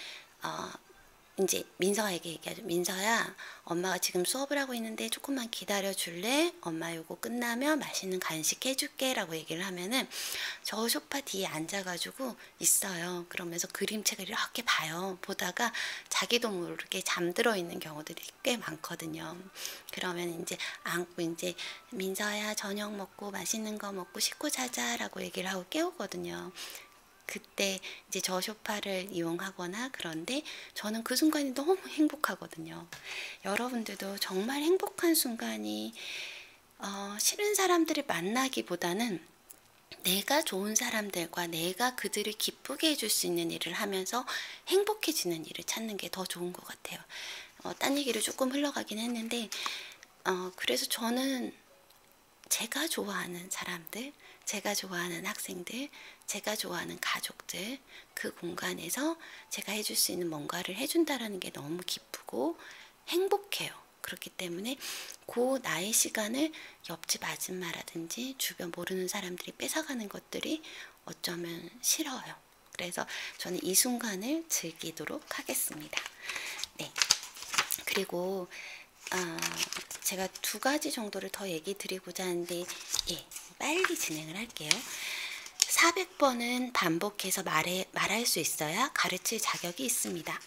이제 민서에게 얘기하죠. 민서야, 엄마가 지금 수업을 하고 있는데 조금만 기다려 줄래? 엄마 요거 끝나면 맛있는 간식 해줄게 라고 얘기를 하면은 저 소파 뒤에 앉아가지고 있어요. 그러면서 그림책을 이렇게 봐요. 보다가 자기도 모르게 잠들어 있는 경우들이 꽤 많거든요. 그러면 이제 안고 이제 민서야, 저녁 먹고 맛있는 거 먹고 씻고 자자 라고 얘기를 하고 깨우거든요. 그때 이제 저 소파를 이용하거나, 그런데 저는 그 순간이 너무 행복하거든요. 여러분들도 정말 행복한 순간이 싫은 사람들을 만나기보다는 내가 좋은 사람들과 내가 그들을 기쁘게 해줄 수 있는 일을 하면서 행복해지는 일을 찾는 게 더 좋은 것 같아요. 딴 얘기를 조금 흘러가긴 했는데 그래서 저는 제가 좋아하는 사람들, 제가 좋아하는 학생들, 제가 좋아하는 가족들, 그 공간에서 제가 해줄 수 있는 뭔가를 해준다라는 게 너무 기쁘고 행복해요. 그렇기 때문에 그 나의 시간을 옆집 아줌마라든지 주변 모르는 사람들이 뺏어가는 것들이 어쩌면 싫어요. 그래서 저는 이 순간을 즐기도록 하겠습니다. 네. 그리고 제가 2가지 정도를 더 얘기 드리고자 하는데, 빨리 진행을 할게요. 400번은 반복해서 말할 수 있어야 가르칠 자격이 있습니다.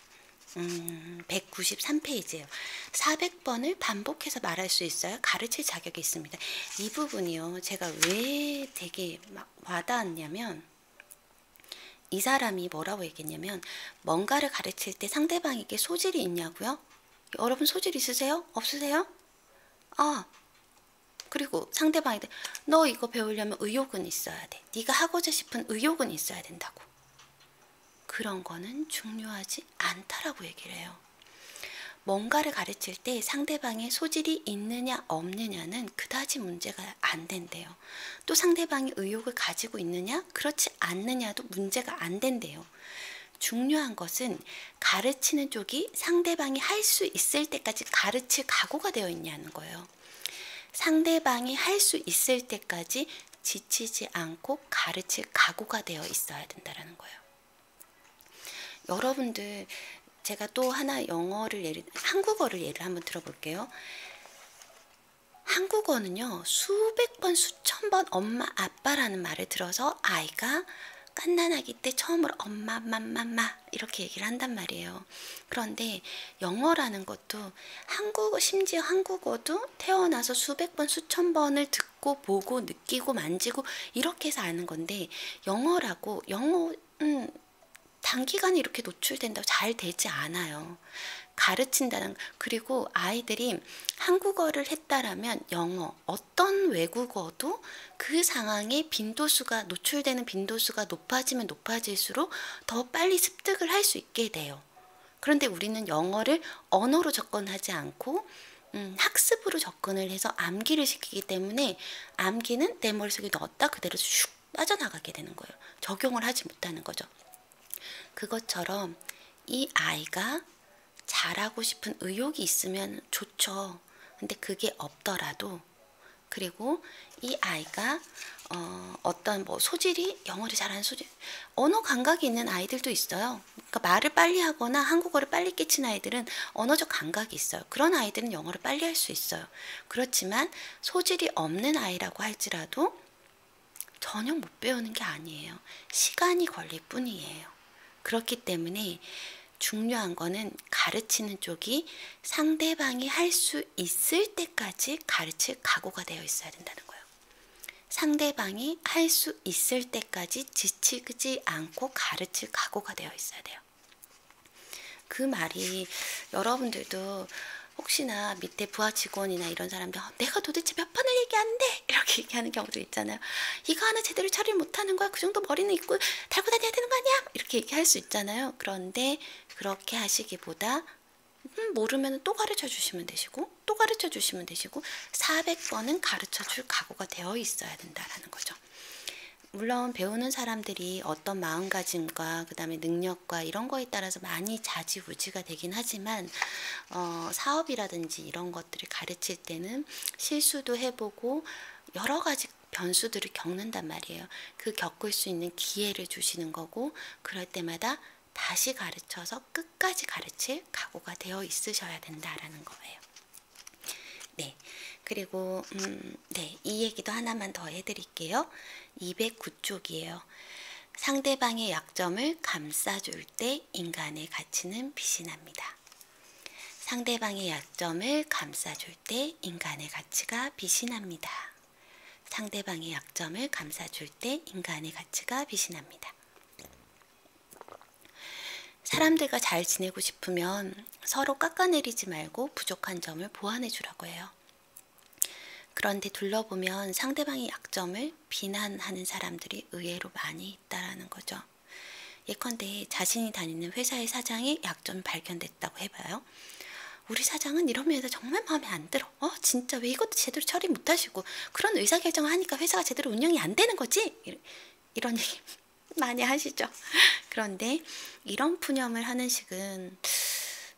193페이지예요. 400번을 반복해서 말할 수 있어야 가르칠 자격이 있습니다. 이 부분이요. 제가 왜 되게 막 와닿았냐면, 이 사람이 뭐라고 얘기했냐면, 뭔가를 가르칠 때 상대방에게 소질이 있냐고요? 여러분 소질 있으세요? 없으세요? 그리고 상대방한테 너 이거 배우려면 의욕은 있어야 돼. 네가 하고자 싶은 의욕은 있어야 된다고. 그런 거는 중요하지 않다라고 얘기를 해요. 뭔가를 가르칠 때 상대방의 소질이 있느냐 없느냐는 그다지 문제가 안 된대요. 또 상대방이 의욕을 가지고 있느냐 그렇지 않느냐도 문제가 안 된대요. 중요한 것은 가르치는 쪽이 상대방이 할 수 있을 때까지 가르칠 각오가 되어 있냐는 거예요. 상대방이 할 수 있을 때까지 지치지 않고 가르칠 각오가 되어 있어야 된다는 거예요. 여러분들, 제가 또 하나 한국어를 예를 한번 들어볼게요. 한국어는요, 수백 번, 수천 번 엄마, 아빠라는 말을 들어서 아이가 갓난아기 때 처음으로 엄마, 맘마 이렇게 얘기를 한단 말이에요. 그런데 영어라는 것도 심지어 한국어도 태어나서 수백 번, 수천 번을 듣고 보고 느끼고 만지고 이렇게 해서 아는 건데, 영어는 단기간에 이렇게 노출된다고 잘 되지 않아요. 가르친다는, 그리고 아이들이 한국어를 했다라면 영어, 어떤 외국어도 그 상황에 노출되는 빈도수가 높아지면 높아질수록 더 빨리 습득을 할 수 있게 돼요. 그런데 우리는 영어를 언어로 접근하지 않고 학습으로 접근을 해서 암기를 시키기 때문에 암기는 내 머릿속에 넣었다 그대로 슉 빠져나가게 되는 거예요. 적용을 하지 못하는 거죠. 그것처럼 이 아이가 잘하고 싶은 의욕이 있으면 좋죠. 근데 그게 없더라도, 그리고 이 아이가 어떤 소질이, 영어를 잘하는 소질, 언어 감각이 있는 아이들도 있어요. 그러니까 말을 빨리 하거나 한국어를 빨리 깨친 아이들은 언어적 감각이 있어요. 그런 아이들은 영어를 빨리 할 수 있어요. 그렇지만 소질이 없는 아이라고 할지라도 전혀 못 배우는 게 아니에요. 시간이 걸릴 뿐이에요. 그렇기 때문에 중요한 거는 가르치는 쪽이 상대방이 할 수 있을 때까지 가르칠 각오가 되어 있어야 된다는 거예요. 상대방이 할 수 있을 때까지 지치지 않고 가르칠 각오가 되어 있어야 돼요. 그 말이 여러분들도 혹시나 밑에 부하 직원이나 이런 사람들 내가 도대체 몇 번을 얘기하는데 이렇게 얘기하는 경우도 있잖아요. 이거 하나 제대로 처리 못하는 거야. 그 정도 머리는 있고 달고 다녀야 되는 거 아니야? 이렇게 얘기할 수 있잖아요. 그런데 그렇게 하시기보다 모르면 또 가르쳐 주시면 되시고 또 가르쳐 주시면 되시고 400번은 가르쳐 줄 각오가 되어 있어야 된다라는 거죠. 물론 배우는 사람들이 어떤 마음가짐과 그 다음에 능력과 이런 거에 따라서 많이 좌지우지가 되긴 하지만 사업이라든지 이런 것들을 가르칠 때는 실수도 해보고 여러 가지 변수들을 겪는단 말이에요. 그 겪을 수 있는 기회를 주시는 거고, 그럴 때마다 다시 가르쳐서 끝까지 가르칠 각오가 되어 있으셔야 된다라는 거예요. 네. 그리고 이 얘기도 하나만 더 해드릴게요. 209쪽이에요. 상대방의 약점을 감싸줄 때 인간의 가치는 빛이 납니다. 상대방의 약점을 감싸줄 때 인간의 가치가 빛이 납니다. 상대방의 약점을 감싸줄 때 인간의 가치가 빛이 납니다. 사람들과 잘 지내고 싶으면 서로 깎아내리지 말고 부족한 점을 보완해 주라고 해요. 그런데 둘러보면 상대방의 약점을 비난하는 사람들이 의외로 많이 있다라는 거죠. 예컨대 자신이 다니는 회사의 사장의 약점이 발견됐다고 해봐요. 우리 사장은 이런 면에서 정말 마음에 안 들어. 진짜 왜 이것도 제대로 처리 못하시고 그런 의사결정을 하니까 회사가 제대로 운영이 안 되는 거지? 이런 얘기 많이 하시죠. 그런데 이런 푸념을 하는 식은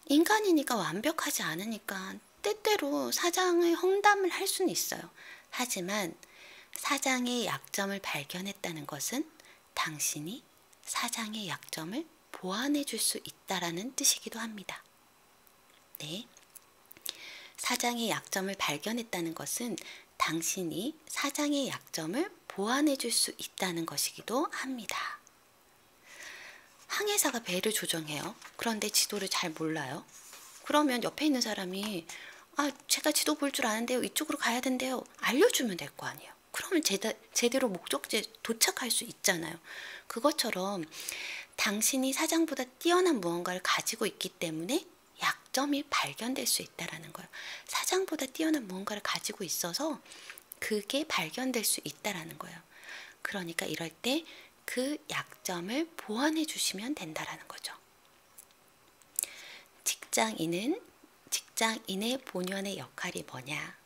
인간이니까 완벽하지 않으니까 때때로 사장의 험담을 할 수는 있어요. 하지만 사장의 약점을 발견했다는 것은 당신이 사장의 약점을 보완해 줄 수 있다라는 뜻이기도 합니다. 네. 사장의 약점을 발견했다는 것은 당신이 사장의 약점을 보완해 줄 수 있다는 것이기도 합니다. 항해사가 배를 조종해요. 그런데 지도를 잘 몰라요. 그러면 옆에 있는 사람이 제가 지도 볼 줄 아는데요. 이쪽으로 가야 된대요. 알려주면 될 거 아니에요. 그러면 제대로 목적지에 도착할 수 있잖아요. 그것처럼 당신이 사장보다 뛰어난 무언가를 가지고 있기 때문에 약점이 발견될 수 있다라는 거예요. 사장보다 뛰어난 무언가를 가지고 있어서 그게 발견될 수 있다라는 거예요. 그러니까 이럴 때 그 약점을 보완해 주시면 된다라는 거죠. 직장인의 본연의 역할이 뭐냐?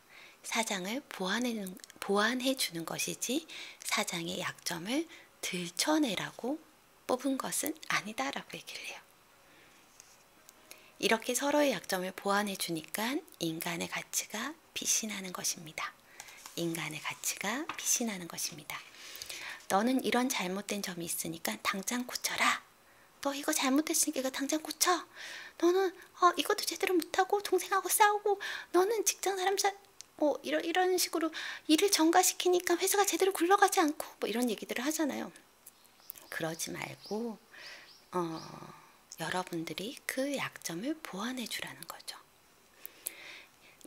사장을 보완해 주는 것이지 사장의 약점을 들춰내라고 뽑은 것은 아니다라고 얘기를 해요. 이렇게 서로의 약점을 보완해 주니까 인간의 가치가 빛이 나는 것입니다. 인간의 가치가 빛이 나는 것입니다. 너는 이런 잘못된 점이 있으니까 당장 고쳐라. 너 이거 잘못했으니까 이거 당장 고쳐. 너는 이것도 제대로 못하고 동생하고 싸우고 너는 직장 사람 이런 식으로 일을 전가시키니까 회사가 제대로 굴러가지 않고 뭐 이런 얘기들을 하잖아요. 그러지 말고 여러분들이 그 약점을 보완해 주라는 거죠.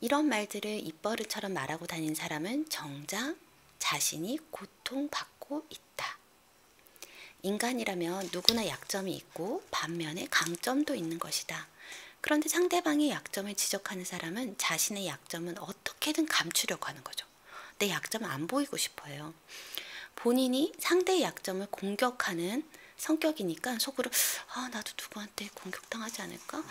이런 말들을 입버릇처럼 말하고 다닌 사람은 정작 자신이 고통받고 있다. 인간이라면 누구나 약점이 있고 반면에 강점도 있는 것이다. 그런데 상대방의 약점을 지적하는 사람은 자신의 약점은 어떻게든 감추려고 하는 거죠. 내 약점을 안 보이고 싶어요. 본인이 상대의 약점을 공격하는 성격이니까 속으로 나도 누구한테 공격당하지 않을까?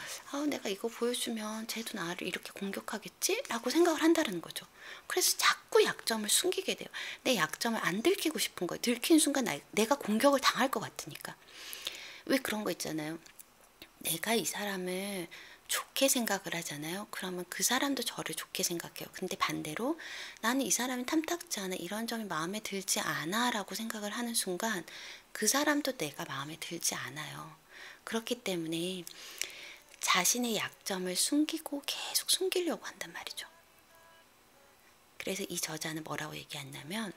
내가 이거 보여주면 쟤도 나를 이렇게 공격하겠지? 라고 생각을 한다는 거죠. 그래서 자꾸 약점을 숨기게 돼요. 내 약점을 안 들키고 싶은 거예요. 들킨 순간 내가 공격을 당할 것 같으니까. 왜 그런 거 있잖아요. 내가 이 사람을 좋게 생각을 하잖아요. 그러면 그 사람도 저를 좋게 생각해요. 근데 반대로 나는 이 사람이 탐탁지 않아, 이런 점이 마음에 들지 않아 라고 생각을 하는 순간 그 사람도 내가 마음에 들지 않아요. 그렇기 때문에 자신의 약점을 숨기고 계속 숨기려고 한단 말이죠. 그래서 이 저자는 뭐라고 얘기했냐면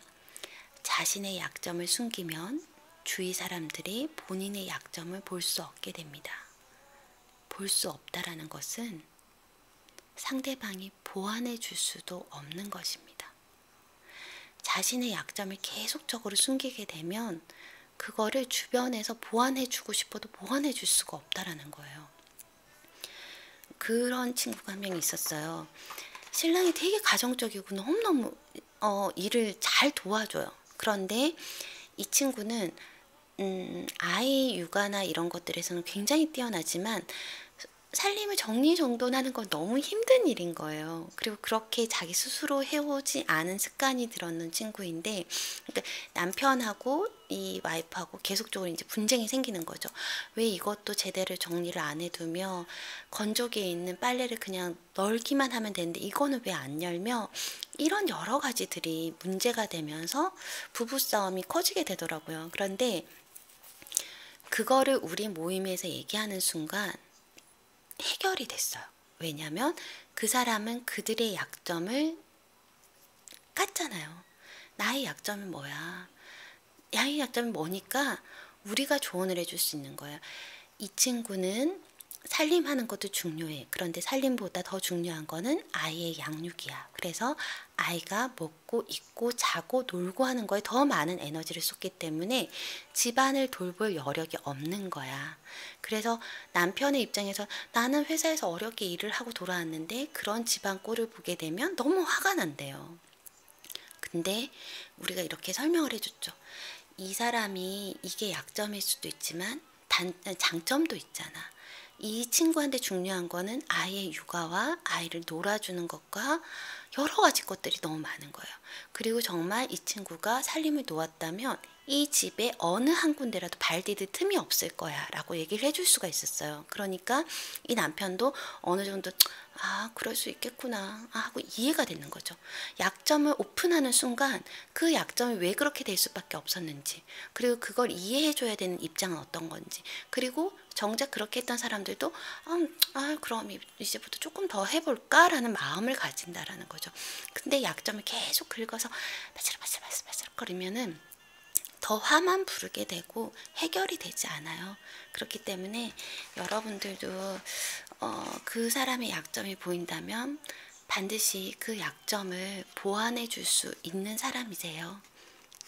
자신의 약점을 숨기면 주위 사람들이 본인의 약점을 볼 수 없게 됩니다. 볼 수 없다라는 것은 상대방이 보완해 줄 수도 없는 것입니다. 자신의 약점을 계속적으로 숨기게 되면 그거를 주변에서 보완해 주고 싶어도 보완해 줄 수가 없다라는 거예요. 그런 친구가 한 명 있었어요. 신랑이 되게 가정적이고 너무너무 일을 잘 도와줘요. 그런데 이 친구는 아이 육아나 이런 것들에서는 굉장히 뛰어나지만 살림을 정리정돈하는 건 너무 힘든 일인 거예요. 그리고 그렇게 자기 스스로 해오지 않은 습관이 들었는 친구인데, 그러니까 남편하고 이 와이프하고 계속적으로 이제 분쟁이 생기는 거죠. 왜 이것도 제대로 정리를 안 해두며 건조기에 있는 빨래를 그냥 널기만 하면 되는데 이거는 왜 안 열며, 이런 여러 가지들이 문제가 되면서 부부싸움이 커지게 되더라고요. 그런데 그거를 우리 모임에서 얘기하는 순간 해결이 됐어요. 왜냐하면 그 사람은 그들의 약점을 깠잖아요. 나의 약점은 뭐야? 나의 약점이 뭐니까 우리가 조언을 해줄 수 있는 거예요. 이 친구는 살림하는 것도 중요해. 그런데 살림보다 더 중요한 거는 아이의 양육이야. 그래서 아이가 먹고 입고 자고 놀고 하는 거에 더 많은 에너지를 쏟기 때문에 집안을 돌볼 여력이 없는 거야. 그래서 남편의 입장에서 나는 회사에서 어렵게 일을 하고 돌아왔는데 그런 집안 꼴을 보게 되면 너무 화가 난대요. 근데 우리가 이렇게 설명을 해줬죠. 이 사람이 이게 약점일 수도 있지만 장점도 있잖아. 이 친구한테 중요한 거는 아이의 육아와 아이를 놀아주는 것과 여러 가지 것들이 너무 많은 거예요. 그리고 정말 이 친구가 살림을 놓았다면 이 집에 어느 한 군데라도 발 디딜 틈이 없을 거야 라고 얘기를 해줄 수가 있었어요. 그러니까 이 남편도 어느 정도 그럴 수 있겠구나 하고 이해가 되는 거죠. 약점을 오픈하는 순간 그 약점이 왜 그렇게 될 수밖에 없었는지, 그리고 그걸 이해해줘야 되는 입장은 어떤 건지, 그리고 정작 그렇게 했던 사람들도 그럼 이제부터 조금 더 해볼까 라는 마음을 가진다라는 거죠. 근데 약점을 계속 긁어서 바스락바스락 거리면은 더 화만 부르게 되고 해결이 되지 않아요. 그렇기 때문에 여러분들도 그 사람의 약점이 보인다면 반드시 그 약점을 보완해 줄 수 있는 사람이세요.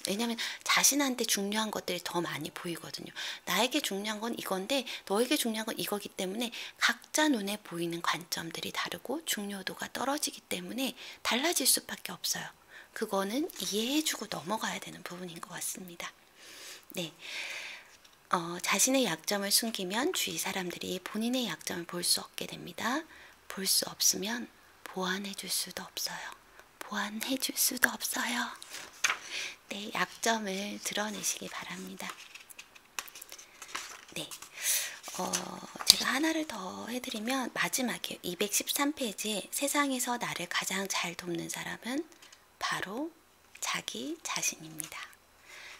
왜냐하면 자신한테 중요한 것들이 더 많이 보이거든요. 나에게 중요한 건 이건데 너에게 중요한 건 이거기 때문에 각자 눈에 보이는 관점들이 다르고 중요도가 떨어지기 때문에 달라질 수밖에 없어요. 그거는 이해해주고 넘어가야 되는 부분인 것 같습니다. 네, 자신의 약점을 숨기면 주위 사람들이 본인의 약점을 볼 수 없게 됩니다. 볼 수 없으면 보완해줄 수도 없어요. 보완해줄 수도 없어요. 네, 약점을 드러내시기 바랍니다. 네, 제가 하나를 더 해드리면 마지막에 213페이지에 세상에서 나를 가장 잘 돕는 사람은 바로 자기 자신입니다.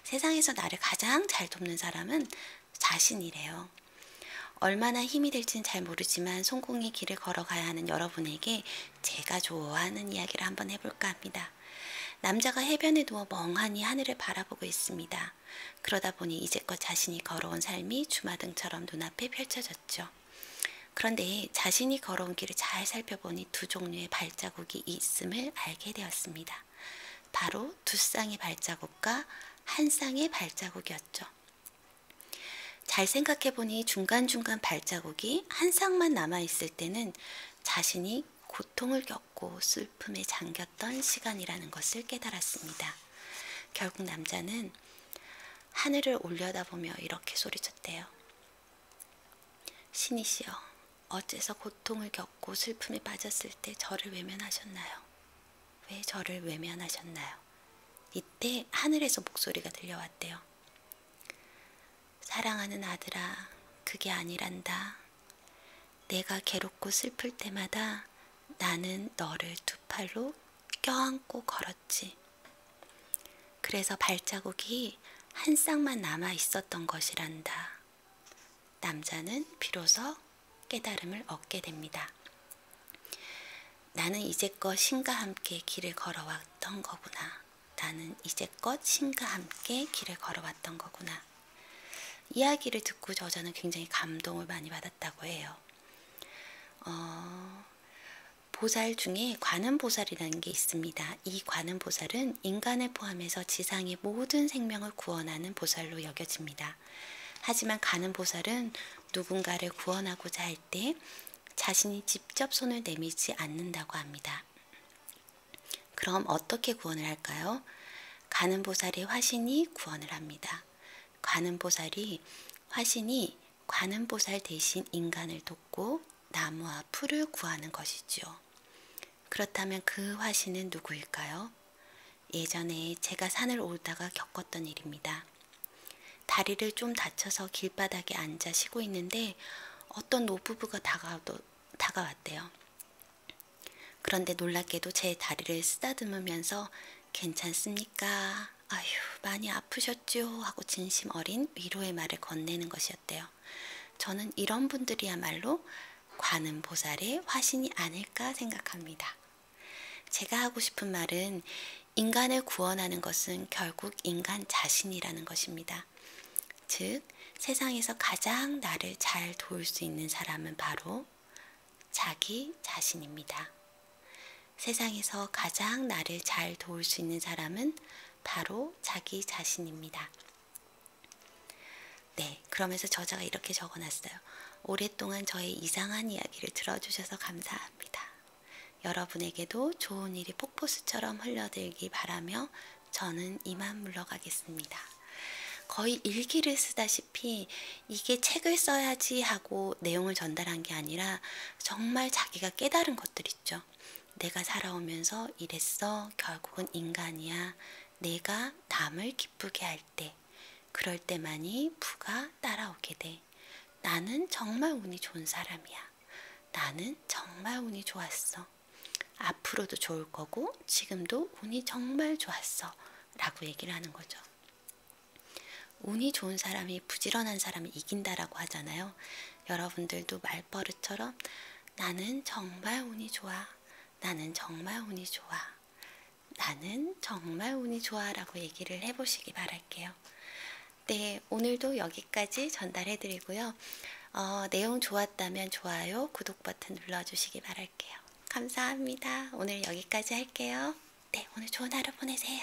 세상에서 나를 가장 잘 돕는 사람은 자신이래요. 얼마나 힘이 될지는 잘 모르지만 성공의 길을 걸어가야 하는 여러분에게 제가 좋아하는 이야기를 한번 해볼까 합니다. 남자가 해변에 누워 멍하니 하늘을 바라보고 있습니다. 그러다 보니 이제껏 자신이 걸어온 삶이 주마등처럼 눈앞에 펼쳐졌죠. 그런데 자신이 걸어온 길을 잘 살펴보니 두 종류의 발자국이 있음을 알게 되었습니다. 바로 두 쌍의 발자국과 한 쌍의 발자국이었죠. 잘 생각해보니 중간중간 발자국이 한 쌍만 남아있을 때는 자신이 고통을 겪고 슬픔에 잠겼던 시간이라는 것을 깨달았습니다. 결국 남자는 하늘을 올려다보며 이렇게 소리쳤대요. 신이시여, 어째서 고통을 겪고 슬픔에 빠졌을 때 저를 외면하셨나요? 왜 저를 외면하셨나요? 이때 하늘에서 목소리가 들려왔대요. 사랑하는 아들아, 그게 아니란다. 내가 괴롭고 슬플 때마다 나는 너를 두 팔로 껴안고 걸었지. 그래서 발자국이 한 쌍만 남아 있었던 것이란다. 남자는 비로소 깨달음을 얻게 됩니다. 나는 이제껏 신과 함께 길을 걸어왔던 거구나. 나는 이제껏 신과 함께 길을 걸어왔던 거구나. 이야기를 듣고 저자는 굉장히 감동을 많이 받았다고 해요. 보살 중에 관음보살이라는 게 있습니다. 이 관음보살은 인간을 포함해서 지상의 모든 생명을 구원하는 보살로 여겨집니다. 하지만 관음보살은 누군가를 구원하고자 할 때 자신이 직접 손을 내밀지 않는다고 합니다. 그럼 어떻게 구원을 할까요? 관음보살의 화신이 구원을 합니다. 화신이 관음보살 대신 인간을 돕고 나무와 풀을 구하는 것이죠. 그렇다면 그 화신은 누구일까요? 예전에 제가 산을 오르다가 겪었던 일입니다. 다리를 좀 다쳐서 길바닥에 앉아 쉬고 있는데 어떤 노부부가 다가왔대요. 그런데 놀랍게도 제 다리를 쓰다듬으면서 괜찮습니까? 아휴, 많이 아프셨죠? 하고 진심 어린 위로의 말을 건네는 것이었대요. 저는 이런 분들이야말로 관음보살의 화신이 아닐까 생각합니다. 제가 하고 싶은 말은 인간을 구원하는 것은 결국 인간 자신이라는 것입니다. 즉, 세상에서 가장 나를 잘 도울 수 있는 사람은 바로 자기 자신입니다. 세상에서 가장 나를 잘 도울 수 있는 사람은 바로 자기 자신입니다. 네, 그러면서 저자가 이렇게 적어놨어요. 오랫동안 저의 이상한 이야기를 들어주셔서 감사합니다. 여러분에게도 좋은 일이 폭포수처럼 흘러들기 바라며 저는 이만 물러가겠습니다. 거의 일기를 쓰다시피 이게 책을 써야지 하고 내용을 전달한 게 아니라 정말 자기가 깨달은 것들 있죠. 내가 살아오면서 이랬어. 결국은 인간이야. 내가 남을 기쁘게 할 때, 그럴 때만이 부가 따라오게 돼. 나는 정말 운이 좋은 사람이야. 나는 정말 운이 좋았어. 앞으로도 좋을 거고 지금도 운이 정말 좋았어. 라고 얘기를 하는 거죠. 운이 좋은 사람이 부지런한 사람을 이긴다라고 하잖아요. 여러분들도 말버릇처럼 나는 정말 운이 좋아. 나는 정말 운이 좋아. 나는 정말 운이 좋아 라고 얘기를 해보시기 바랄게요. 네, 오늘도 여기까지 전달해 드리고요. 내용 좋았다면 좋아요, 구독 버튼 눌러주시기 바랄게요. 감사합니다. 오늘 여기까지 할게요. 네, 오늘 좋은 하루 보내세요.